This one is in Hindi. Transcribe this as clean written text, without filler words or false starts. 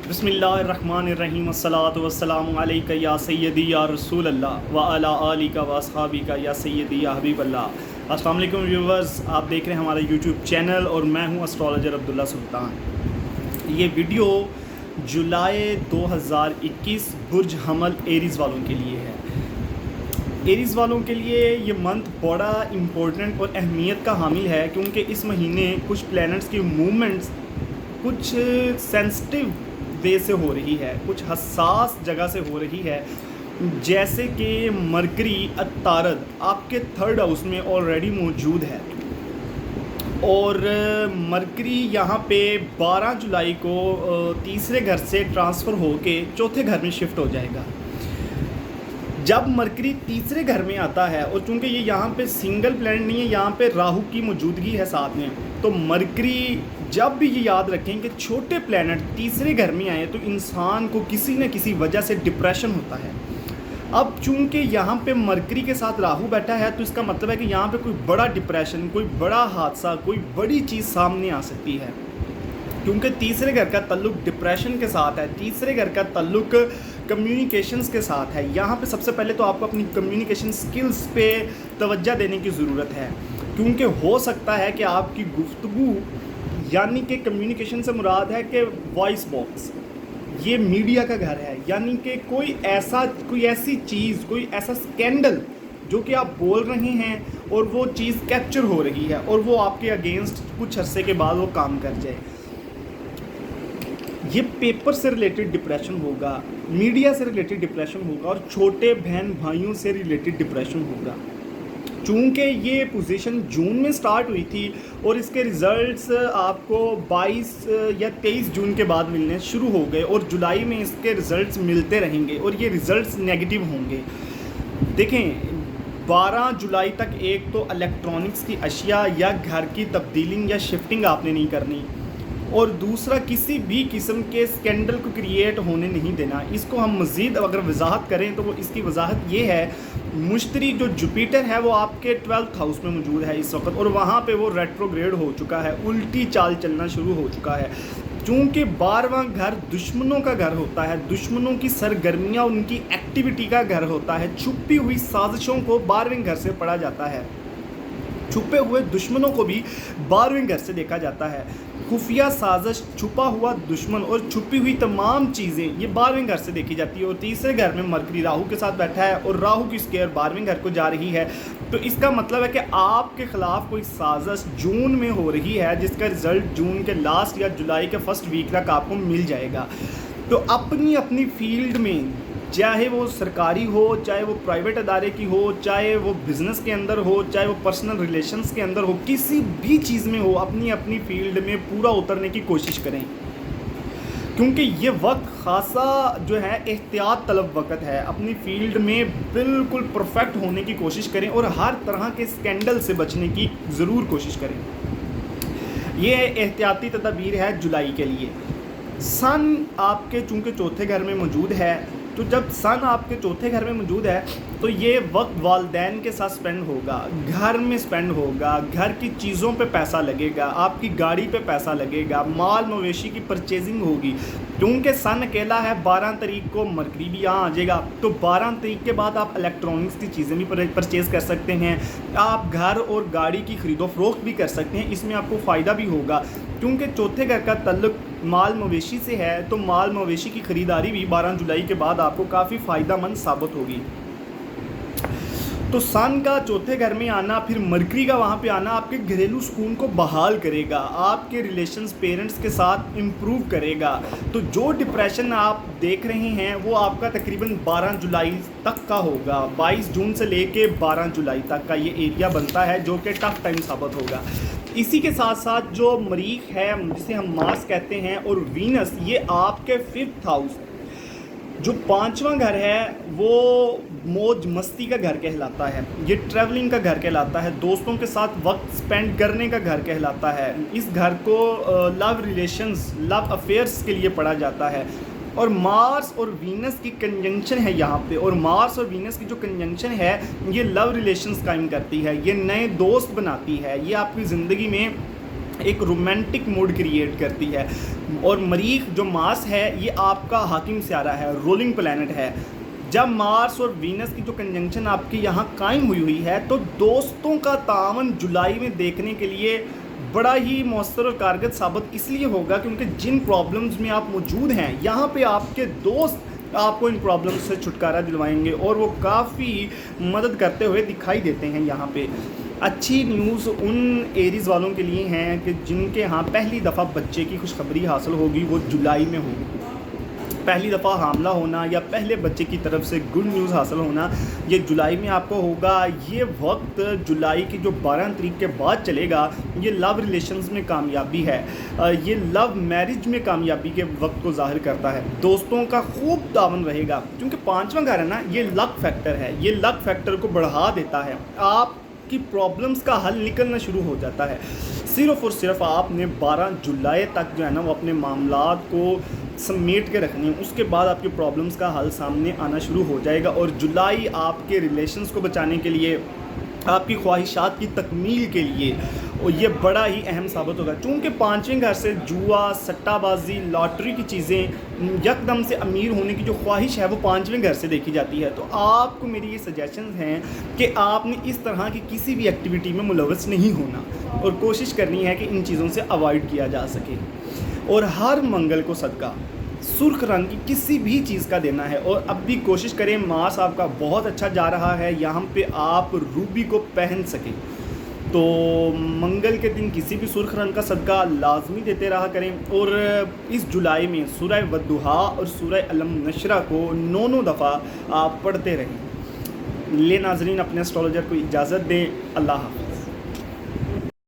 बिस्मिल्लाहिर्रहमानिर्रहीम अस्सलातु वस्सलामु अलैका या सय्यदी या रसूल अल्लाह व अला आलिका व अस्हाबिका या सय्यदी या हबीब अल्लाह। अस्सलाम वालेकुम व्यूवर्स, आप देख रहे हैं हमारा यूट्यूब चैनल और मैं हूं एस्ट्रोलॉजर अब्दुल्ला सुल्तान। ये वीडियो जुलाई 2021 बुर्ज हमल एरीज़ वालों के लिए है। एरीज़ वालों के लिए ये मंथ बड़ा इम्पोर्टेंट और अहमियत का हामिल है, क्योंकि इस महीने कुछ प्लैनेट्स की मूवमेंट्स कुछ सेंसिटिव वे से हो रही है, कुछ हसास जगह से हो रही है। जैसे कि मरकरी अतारद आपके थर्ड हाउस में ऑलरेडी मौजूद है और मरकरी यहाँ पे 12 जुलाई को तीसरे घर से ट्रांसफ़र होके चौथे घर में शिफ्ट हो जाएगा। जब मरकरी तीसरे घर में आता है और चूँकि ये यहाँ पे सिंगल प्लैनेट नहीं है, यहाँ पे राहु की मौजूदगी है साथ में, तो मरकरी जब भी ये याद रखें कि छोटे प्लैनेट तीसरे घर में आए तो इंसान को किसी न किसी वजह से डिप्रेशन होता है। अब चूँकि यहाँ पे मरकरी के साथ राहु बैठा है तो इसका मतलब है कि यहाँ पे कोई बड़ा डिप्रेशन, कोई बड़ा हादसा, कोई बड़ी चीज़ सामने आ सकती है, क्योंकि तीसरे घर का ताल्लुक डिप्रेशन के साथ है, तीसरे घर का ताल्लुक कम्युनिकेशंस के साथ है। यहाँ पे सबसे पहले तो आपको अपनी कम्युनिकेशन स्किल्स पे तवज्जो देने की ज़रूरत है, क्योंकि हो सकता है कि आपकी गुफ्तगू यानी कि कम्युनिकेशन से मुराद है कि वॉइस बॉक्स ये मीडिया का घर है, यानी कि कोई ऐसी चीज़, कोई ऐसा स्कैंडल जो कि आप बोल रहे हैं और वो चीज़ कैप्चर हो रही है और वो आपके अगेंस्ट कुछ अरसे के बाद वो काम कर जाए। ये पेपर से रिलेटेड डिप्रेशन होगा, मीडिया से रिलेटेड डिप्रेशन होगा और छोटे बहन भाइयों से रिलेटेड डिप्रेशन होगा। चूँकि ये पोजीशन जून में स्टार्ट हुई थी और इसके रिज़ल्ट्स आपको 22 या 23 जून के बाद मिलने शुरू हो गए और जुलाई में इसके रिज़ल्ट्स मिलते रहेंगे और ये रिज़ल्ट्स नेगेटिव होंगे। देखें, 12 जुलाई तक एक तो इलेक्ट्रॉनिक्स की अशिया या घर की तब्दीलिंग या शिफ्टिंग आपने नहीं करनी, और दूसरा किसी भी किस्म के स्कैंडल को क्रिएट होने नहीं देना। इसको हम मज़ीद अगर वजाहत करें तो वो इसकी वजाहत ये है, मुश्तरी जो जुपिटर है वो आपके 12th हाउस में मौजूद है इस वक्त और वहाँ पे वो रेट्रोग्रेड हो चुका है, उल्टी चाल चलना शुरू हो चुका है। चूँकि 12वां घर दुश्मनों का घर होता है, दुश्मनों की सरगर्मियाँ, उनकी एक्टिविटी का घर होता है, छुपी हुई साजिशों को 12वें घर से पढ़ा जाता है, छुपे हुए दुश्मनों को भी 12वें घर से देखा जाता है। खुफिया साजिश, छुपा हुआ दुश्मन और छुपी हुई तमाम चीज़ें ये 12वें घर से देखी जाती है। और तीसरे घर में मरकरी राहु के साथ बैठा है और राहु की स्क्वायर 12वें घर को जा रही है, तो इसका मतलब है कि आपके ख़िलाफ़ कोई साजिश जून में हो रही है, जिसका रिज़ल्ट जून के लास्ट या जुलाई के फर्स्ट वीक तक आपको मिल जाएगा। तो अपनी अपनी फील्ड में, चाहे वो सरकारी हो, चाहे वो प्राइवेट अदारे की हो, चाहे वो बिज़नेस के अंदर हो, चाहे वो पर्सनल रिलेशंस के अंदर हो, किसी भी चीज़ में हो, अपनी अपनी फील्ड में पूरा उतरने की कोशिश करें, क्योंकि ये वक्त खासा जो है एहतियात तलब वक्त है। अपनी फील्ड में बिल्कुल परफेक्ट होने की कोशिश करें और हर तरह के स्कैंडल से बचने की ज़रूर कोशिश करें। ये एहतियाती तदबीर है जुलाई के लिए। सन आपके चूँकि चौथे घर में मौजूद है, तो जब सन आपके चौथे घर में मौजूद है तो ये वक्त वालदैन के साथ स्पेंड होगा, घर में स्पेंड होगा, घर की चीज़ों पे पैसा लगेगा, आपकी गाड़ी पे पैसा लगेगा, माल मवेशी की परचेजिंग होगी। क्योंकि सन अकेला है, 12 तारीख को मरकरी भी यहाँ आ जाएगा, तो 12 तारीख के बाद आप इलेक्ट्रॉनिक्स की चीज़ें भी परचेज़ कर सकते हैं, आप घर और गाड़ी की ख़रीदो फरोख्त भी कर सकते हैं, इसमें आपको फ़ायदा भी होगा। क्योंकि चौथे घर का ताल्लुक माल मवेशी से है, तो माल मवेशी की ख़रीदारी भी 12 जुलाई के बाद आपको काफ़ी फ़ायदेमंद साबित होगी। तो सन का चौथे घर में आना, फिर मरकरी का वहाँ पे आना आपके घरेलू सुकून को बहाल करेगा, आपके रिलेशंस पेरेंट्स के साथ इम्प्रूव करेगा। तो जो डिप्रेशन आप देख रहे हैं वो आपका तकरीबन 12 जुलाई तक का होगा, 22 जून से लेके 12 जुलाई तक का ये एरिया बनता है, जो कि टफ टाइम साबित होगा। इसी के साथ साथ जो मरीख है, जिसे हम मार्स कहते हैं, और वीनस, ये आपके 5th हाउस, जो 5वां घर है, वो मौज मस्ती का घर कहलाता है, ये ट्रैवलिंग का घर कहलाता है, दोस्तों के साथ वक्त स्पेंड करने का घर कहलाता है। इस घर को लव रिलेशंस, लव अफेयर्स के लिए पढ़ा जाता है। और मार्स और वीनस की कंजंक्शन है यहाँ पे, और मार्स और वीनस की जो कंजंक्शन है ये लव रिलेशंस कायम करती है, ये नए दोस्त बनाती है, ये आपकी ज़िंदगी में एक रोमांटिक मूड क्रिएट करती है। और मरीख जो मार्स है ये आपका हाकिम सियारा है, रोलिंग प्लैनेट है। जब मार्स और वीनस की जो कंजंक्शन आपकी यहाँ कायम हुई है तो दोस्तों का तावन जुलाई में देखने के लिए बड़ा ही मौसर और कारगर साबित इसलिए होगा क्योंकि जिन प्रॉब्लम्स में आप मौजूद हैं यहाँ पे आपके दोस्त आपको इन प्रॉब्लम्स से छुटकारा दिलवाएंगे और वो काफ़ी मदद करते हुए दिखाई देते हैं। यहाँ पे अच्छी न्यूज़ उन एरीज़ वालों के लिए हैं कि जिनके यहाँ पहली दफ़ा बच्चे की खुशखबरी हासिल होगी, वो जुलाई में होगी। पहली दफ़ा हामला होना या पहले बच्चे की तरफ से गुड न्यूज़ हासिल होना ये जुलाई में आपको होगा। ये वक्त जुलाई की जो 12 तारीख के बाद चलेगा ये लव रिलेशंस में कामयाबी है, ये लव मैरिज में कामयाबी के वक्त को ज़ाहिर करता है। दोस्तों का खूब तावन रहेगा क्योंकि 5वां घर है ना, ये लक फैक्टर है, ये लक फैक्टर को बढ़ा देता है। आपकी प्रॉब्लम्स का हल निकलना शुरू हो जाता है। सिर्फ़ और सिर्फ आपने 12 जुलाई तक जो है ना वो अपने मामलात को समेट के रखनी है, उसके बाद आपकी प्रॉब्लम्स का हल सामने आना शुरू हो जाएगा। और जुलाई आपके रिलेशंस को बचाने के लिए, आपकी ख्वाहिशात की तकमील के लिए और ये बड़ा ही अहम साबित होगा। चूँकि 5वें घर से जुआ, सट्टाबाजी, लॉटरी की चीज़ें, यकदम से अमीर होने की जो ख्वाहिश है वो 5वें घर से देखी जाती है। तो आपको मेरी ये सजेशन हैं कि आपने इस तरह की किसी भी एक्टिविटी में मुलव्वस नहीं होना और कोशिश करनी है कि इन चीज़ों से अवॉइड किया जा सके। और हर मंगल को सदका सुर्ख रंग की किसी भी चीज़ का देना है। और अब भी कोशिश करें, मास आपका बहुत अच्छा जा रहा है, यहाँ पे आप रूबी को पहन सकें तो मंगल के दिन किसी भी सुर्ख रंग का सदका लाजमी देते रहा करें। और इस जुलाई में सूरह वद्दुहा और सूरह अलम नशरा को 9 दफ़ा आप पढ़ते रहें। ले नाजरीन, अपने एस्ट्रोलॉजर को इजाज़त दें। अल्लाह हाफ़िज़।